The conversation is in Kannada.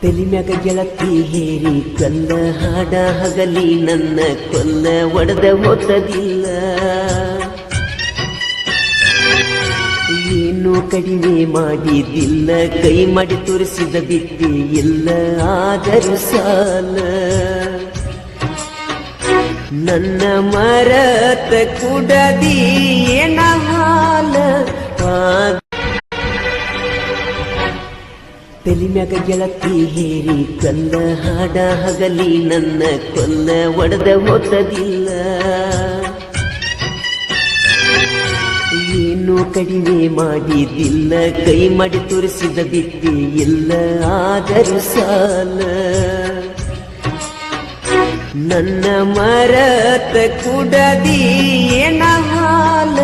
ತೆಲಿಮ್ಯಾಗ ಗೆಳತಿ ಹೇರಿ ಕಲ್ಲ ಹಾಡ ಹಗಲಿ ನನ್ನ ಕೊಲ್ಲ ಒಡೆದ ಹೋತದಿಲ್ಲ ಏನು ಕಡಿಮೆ ಮಾಡಿದಿಲ್ಲ ಕೈ ಮಾಡಿ ತೋರಿಸಿದ ಬಿದ್ದೆ ಇಲ್ಲ ಆದರೂ ಸಾಲ ನನ್ನ ಮರತ ಕುಡದಿ ಏನ ಹಾಲ ತೆಲಿಮ್ಯಾಗ ಗೆಳತಿ ಹೇರಿ ಕಲ್ಲ ಹಾಡ ಹಗಲಿ ನನ್ನ ಕೊಲ್ಲ ಒಡೆದ ಹೋತದಿಲ್ಲ ಏನು ಕಡಿಮೆ ಮಾಡಿದಿಲ್ಲ ಕೈ ಮಾಡಿ ತೋರಿಸಿದ ಬಿದ್ದೆ ಇಲ್ಲ ಆದರೂ ಸಾಲ ನನ್ನ ಮರತ ಕುಡದಿ ಏನ ಹಾಲ